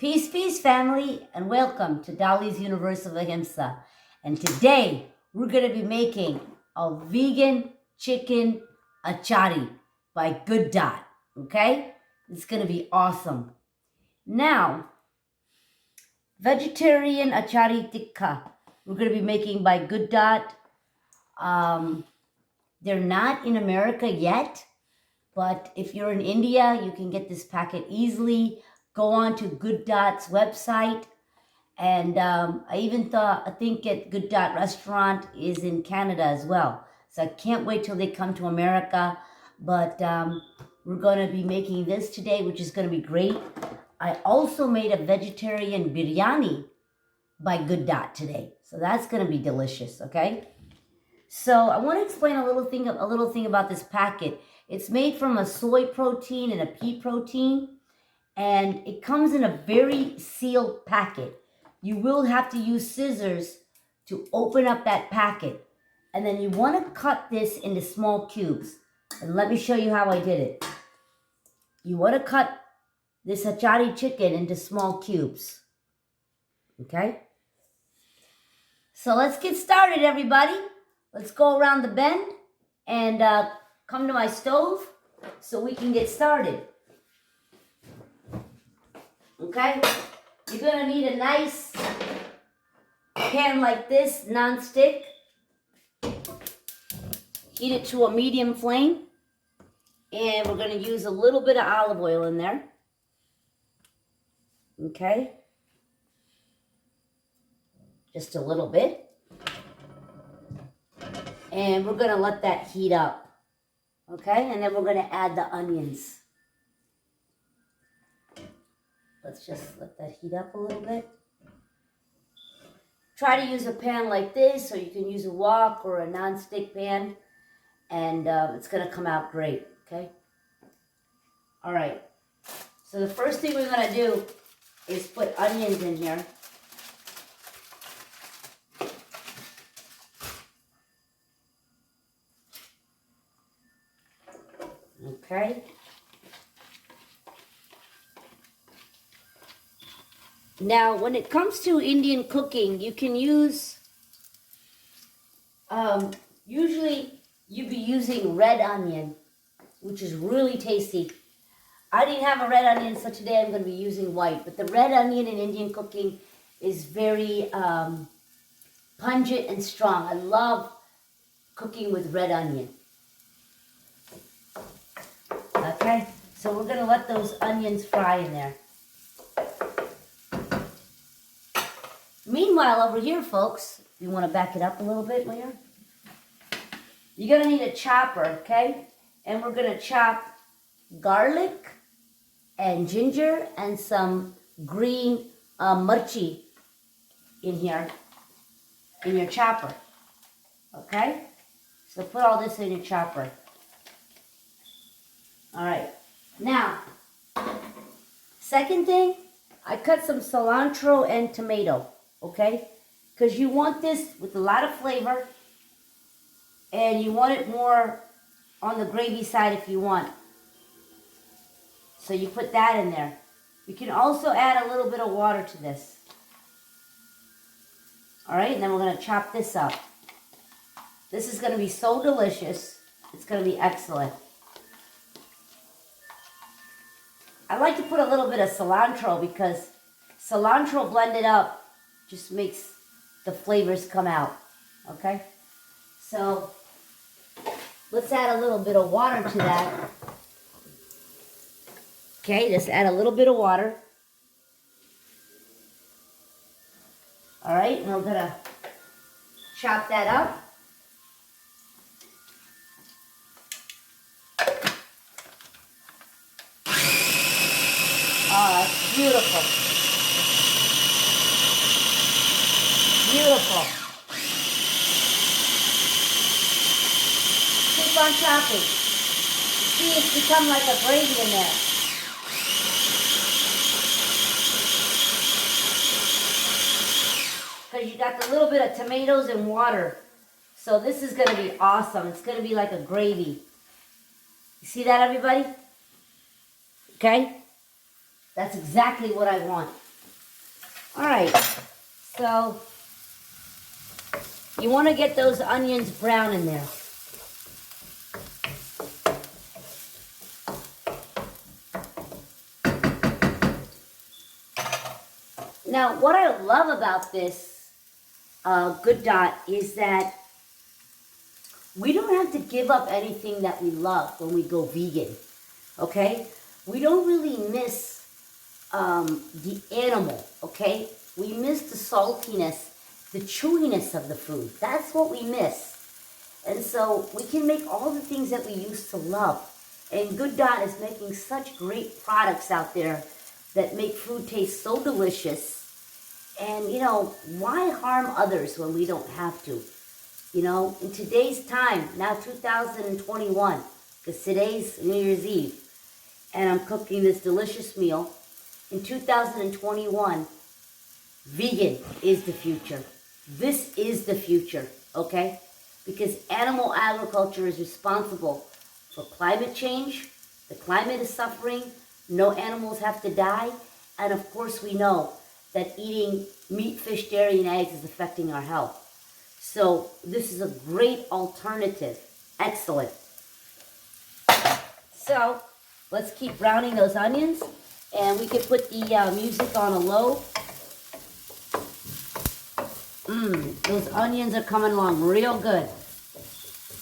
Peace, peace, family, and welcome to Dolly's Universe of Ahimsa. And today, we're going to be making a vegan chicken achari by Good Dot, okay? It's going to be awesome. Now, vegetarian achari tikka, we're going to be making by Good Dot. They're not in America yet, but if you're in India, you can get this packet easily. Go on to Good Dot's website. And I think at Good Dot Restaurant is in Canada as well. So I can't wait till they come to America. But we're going to be making this today, which is going to be great. I also made a vegetarian biryani by Good Dot today. So that's going to be delicious, okay? So I want to explain a little thing about this packet. It's made from a soy protein and a pea protein. And it comes in a very sealed packet. You will have to use scissors to open up that packet. And then you want to cut this into small cubes. And let me show you how I did it. You want to cut this achari chicken into small cubes. Okay? So let's get started, everybody. Let's go around the bend and come to my stove so we can get started. Okay, you're going to need a nice pan like this, non-stick. Heat it to a medium flame. And we're going to use a little bit of olive oil in there. Okay. Just a little bit. And we're going to let that heat up. Okay, and then we're going to add the onions. Let's just let that heat up a little bit. Try to use a pan like this, or you can use a wok or a non-stick pan, and it's going to come out great, okay? All right. So the first thing we're going to do is put onions in here. Okay. Now, when it comes to Indian cooking, you can use, usually you'd be using red onion, which is really tasty. I didn't have a red onion, so today I'm going to be using white. But the red onion in Indian cooking is very pungent and strong. I love cooking with red onion. Okay, so we're going to let those onions fry in there. Meanwhile, over here, folks, you want to back it up a little bit, Leah? You're going to need a chopper, okay? And we're going to chop garlic and ginger and some green mirchi in here, in your chopper, okay? So put all this in your chopper. All right. Now, second thing, I cut some cilantro and tomato. Okay, because you want this with a lot of flavor, and you want it more on the gravy side if you want. So you put that in there. You can also add a little bit of water to this. All right, and then we're going to chop this up. This is going to be so delicious. It's going to be excellent. I like to put a little bit of cilantro because cilantro blended up just makes the flavors come out, okay? So let's add a little bit of water to that. Okay, just add a little bit of water. All right, and we're gonna chop that up. Oh, that's beautiful. Beautiful. Keep on chopping. See, it's become like a gravy in there. Because you got the little bit of tomatoes and water. So this is going to be awesome. It's going to be like a gravy. You see that, everybody? Okay? That's exactly what I want. All right, so you want to get those onions brown in there. Now, what I love about this Good Dot is that we don't have to give up anything that we love when we go vegan, okay? We don't really miss the animal, okay? We miss the saltiness, the chewiness of the food. That's what we miss. And so we can make all the things that we used to love. And Good Dot is making such great products out there that make food taste so delicious. And, you know, why harm others when we don't have to? You know, in today's time, now 2021, because today's New Year's Eve, and I'm cooking this delicious meal. In 2021, vegan is the future. This is the future, okay? Because animal agriculture is responsible for climate change. The climate is suffering. No animals have to die. And of course, we know that eating meat, fish, dairy, and eggs is affecting our health. So this is a great alternative. Excellent. So let's keep browning those onions. And we can put the music on a low. Those onions are coming along real good.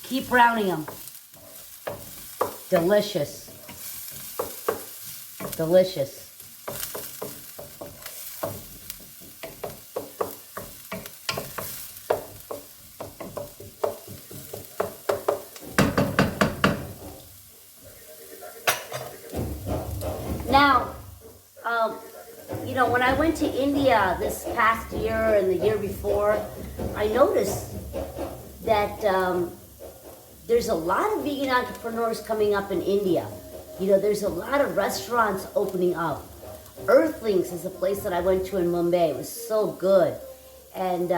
Keep browning them. Delicious. Delicious. Now, you know, when I went to India this past year and the year before, I noticed that there's a lot of vegan entrepreneurs coming up in India. You know, there's a lot of restaurants opening up. Earthlings is a place that I went to in Mumbai. It was so good. And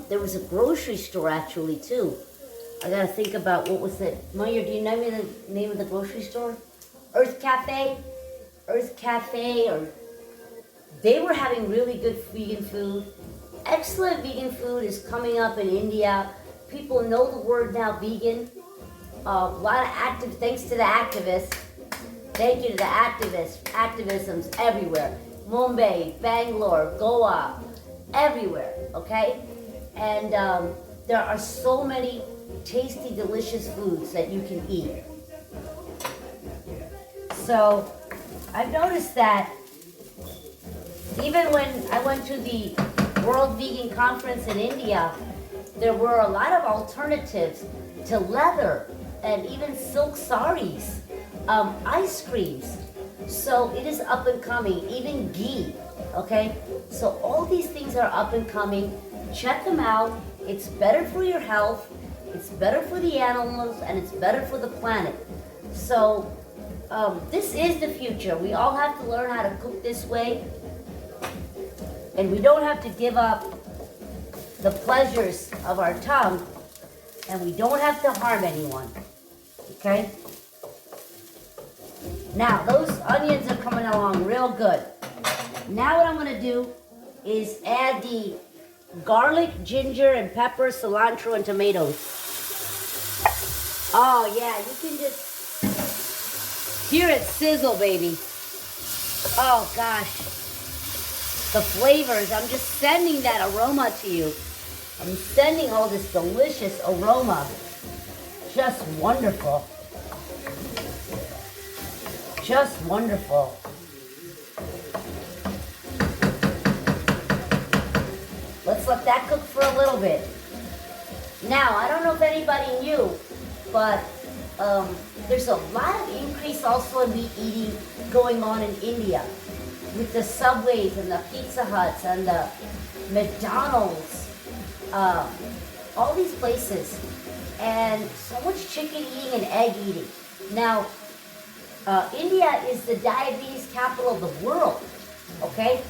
there was a grocery store actually too. I gotta think about what was it. Mayur, do you know me the name of the grocery store? Earth Cafe? Earth Cafe, or they were having really good vegan food. Excellent vegan food is coming up in India. People know the word now, vegan. A lot of thanks to the activists. Thank you to the activists. Activism's everywhere. Mumbai, Bangalore, Goa, everywhere, okay? And there are so many tasty, delicious foods that you can eat. So I've noticed that even when I went to the World Vegan Conference in India, there were a lot of alternatives to leather and even silk saris, ice creams. So it is up and coming, even ghee, okay? So all these things are up and coming. Check them out. It's better for your health, it's better for the animals, and it's better for the planet. So this is the future. We all have to learn how to cook this way. And we don't have to give up the pleasures of our tongue. And we don't have to harm anyone. Okay? Now, those onions are coming along real good. Now what I'm going to do is add the garlic, ginger, and pepper, cilantro, and tomatoes. Oh, yeah, you can just hear it sizzle, baby. Oh, gosh. The flavors, I'm just sending that aroma to you. I'm sending all this delicious aroma. Just wonderful. Just wonderful. Let's let that cook for a little bit. Now, I don't know if anybody knew, but there's a lot of increase also in meat eating going on in India, with the Subways and the Pizza Huts and the McDonald's, all these places, and so much chicken eating and egg eating. Now, India is the diabetes capital of the world, okay?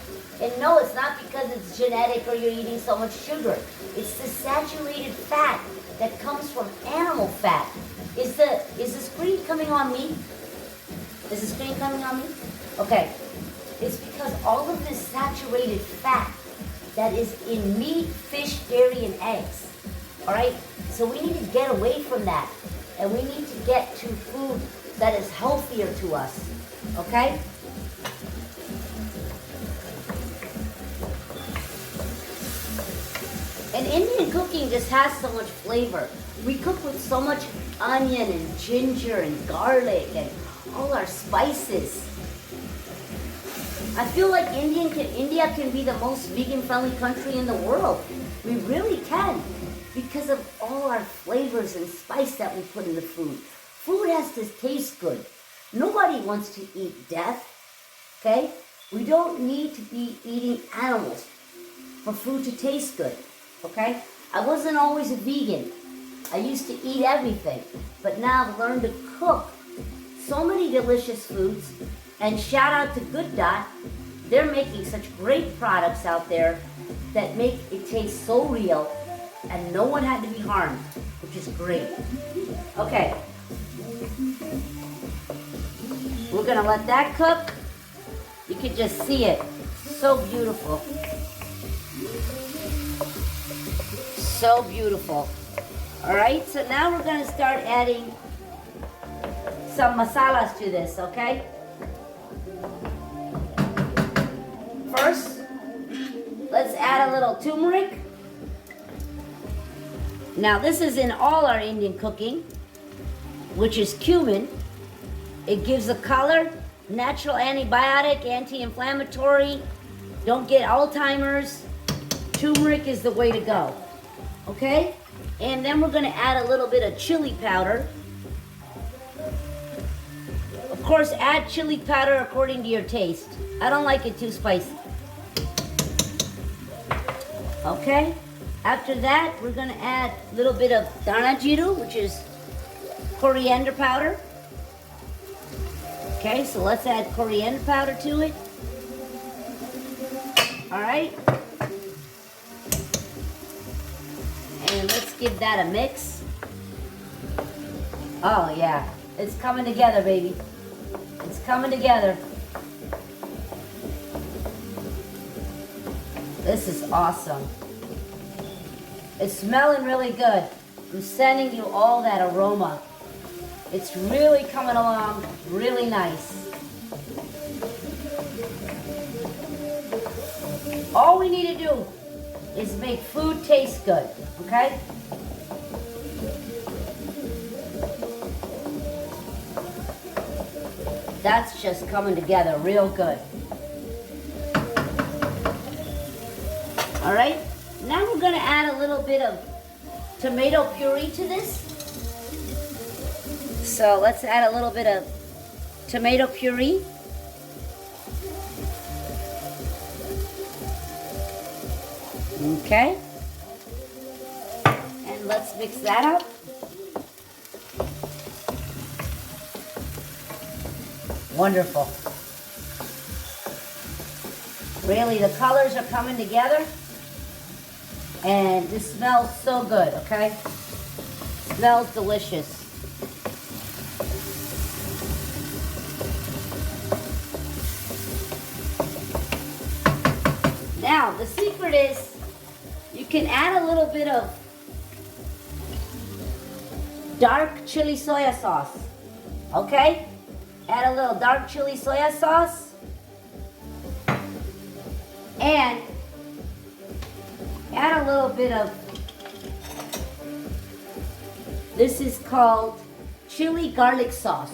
And no, it's not because it's genetic or you're eating so much sugar. It's the saturated fat that comes from animal fat. Is the screen coming on me? Is the screen coming on me? Okay. It's because all of this saturated fat that is in meat, fish, dairy, and eggs. All right? So we need to get away from that. And we need to get to food that is healthier to us. Okay? And Indian cooking just has so much flavor. We cook with so much onion and ginger and garlic and all our spices. I feel like India can be the most vegan-friendly country in the world. We really can, because of all our flavors and spice that we put in the food. Food has to taste good. Nobody wants to eat death, okay? We don't need to be eating animals for food to taste good, okay? I wasn't always a vegan. I used to eat everything, but now I've learned to cook so many delicious foods. And shout out to Good Dot. They're making such great products out there that make it taste so real, and no one had to be harmed, which is great. Okay. We're gonna let that cook. You can just see it. So beautiful. So beautiful. All right, so now we're gonna start adding some masalas to this, okay? First, let's add a little turmeric. Now this is in all our Indian cooking, which is cumin. It gives a color, natural antibiotic, anti-inflammatory. Don't get Alzheimer's. Turmeric is the way to go, okay? And then we're gonna add a little bit of chili powder. Of course, add chili powder according to your taste. I don't like it too spicy. Okay? After that, we're gonna add a little bit of dana jiru, which is coriander powder. Okay, so let's add coriander powder to it. All right? And let's give that a mix. Oh yeah, it's coming together, baby. It's coming together. This is awesome. It's smelling really good. I'm sending you all that aroma. It's really coming along really nice. All we need to do is make food taste good, okay? That's just coming together real good. All right, now we're gonna add a little bit of tomato puree to this. So let's add a little bit of tomato puree. Okay. And let's mix that up. Wonderful. Really, the colors are coming together. And this smells so good, okay? Smells delicious. Now, the secret is you can add a little bit of dark chili soya sauce, okay? Add a little dark chili soya sauce. And add a little bit of, this is called chili garlic sauce.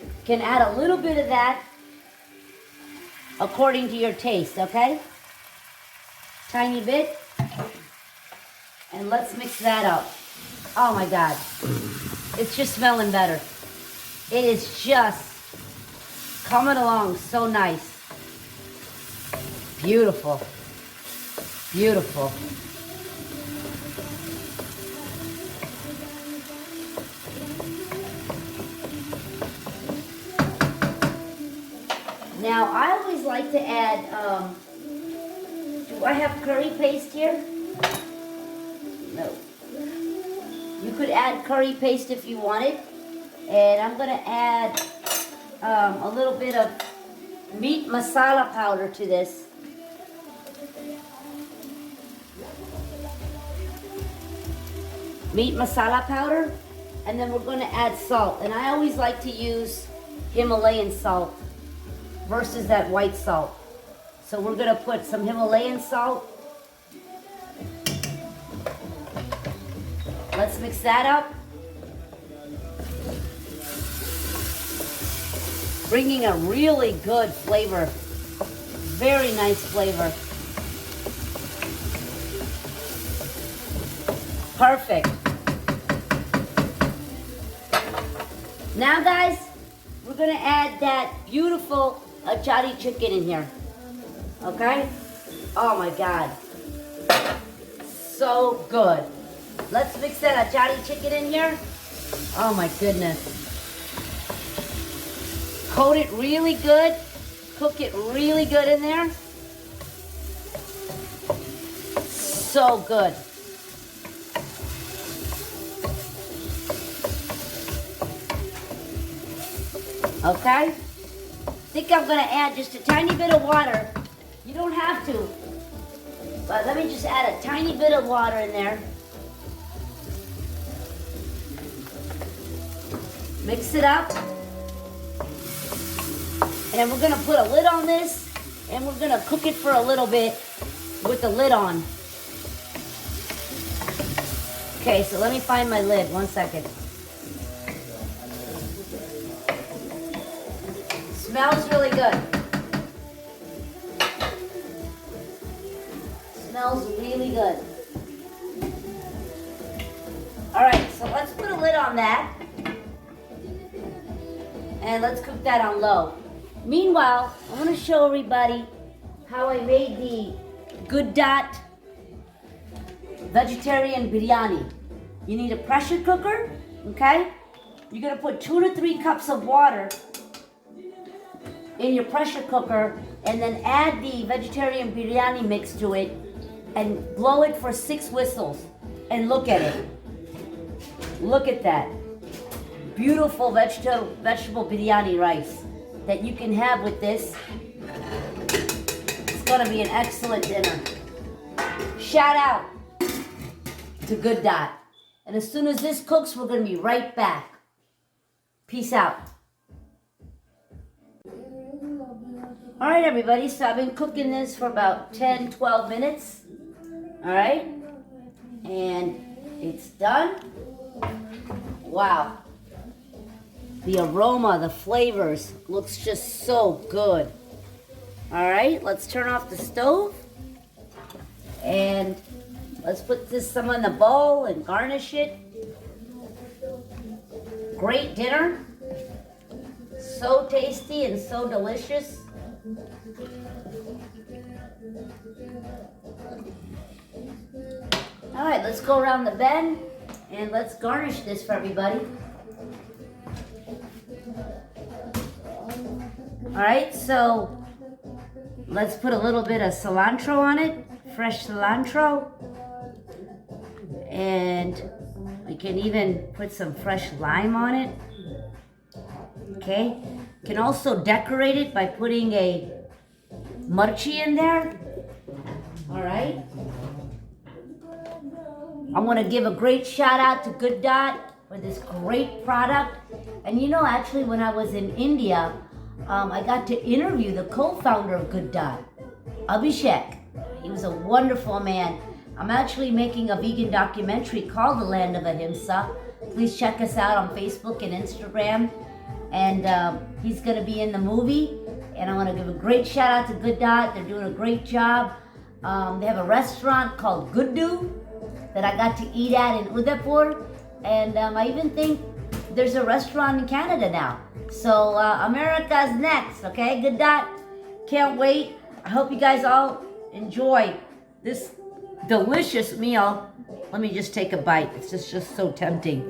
You can add a little bit of that according to your taste, okay? Tiny bit. And let's mix that up. Oh my God. It's just smelling better. It is just coming along so nice. Beautiful. Beautiful. Now, I always like to add, do I have curry paste here? No. You could add curry paste if you wanted. And I'm going to add a little bit of meat masala powder to this. meat masala powder, and then we're going to add salt. And I always like to use Himalayan salt versus that white salt. So we're going to put some Himalayan salt. Let's mix that up. Bringing a really good flavor. Very nice flavor. Perfect. Now guys, we're gonna add that beautiful achari chicken in here. Okay? Oh my God. So good. Let's mix that achari chicken in here. Oh my goodness. Coat it really good. Cook it really good in there. So good. Okay? I think I'm going to add just a tiny bit of water. You don't have to. But let me just add a tiny bit of water in there. Mix it up. And we're going to put a lid on this. And we're going to cook it for a little bit with the lid on. Okay, so let me find my lid. 1 second. Smells really good. Smells really good. All right, so let's put a lid on that. And let's cook that on low. Meanwhile, I want to show everybody how I made the Good Dot vegetarian biryani. You need a pressure cooker, okay? You're going to put 2 to 3 cups of water in your pressure cooker and then add the vegetarian biryani mix to it and blow it for 6 whistles. And look at it. Look at that. Beautiful vegetable biryani rice that you can have with this. It's gonna be an excellent dinner. Shout out to Good Dot. And as soon as this cooks, we're gonna be right back. Peace out. All right, everybody, so I've been cooking this for about 10, 12 minutes. All right, and it's done. Wow. The aroma, the flavors, looks just so good. All right, let's turn off the stove. And let's put some in the bowl and garnish it. Great dinner. So tasty and so delicious. All right, let's go around the bend and let's garnish this for everybody. All right, so let's put a little bit of cilantro on it, fresh cilantro. And we can even put some fresh lime on it. Okay, you can also decorate it by putting a marchi in there. All right. I want to give a great shout out to Good Dot for this great product. And you know, actually, when I was in India, I got to interview the co-founder of Good Dot, Abhishek. He was a wonderful man. I'm actually making a vegan documentary called The Land of Ahimsa. Please check us out on Facebook and Instagram. And he's going to be in the movie. And I want to give a great shout out to Good Dot. They're doing a great job. They have a restaurant called Guddu that I got to eat at in Udaipur. And I even think there's a restaurant in Canada now. So America's next, okay? Good Dot. Can't wait. I hope you guys all enjoy this delicious meal. Let me just take a bite. It's just so tempting.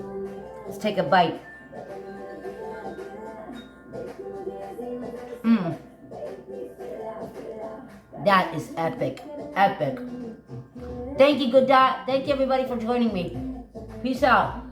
Let's take a bite. That is epic. Epic. Thank you, Good Dot. Thank you, everybody, for joining me. Peace out.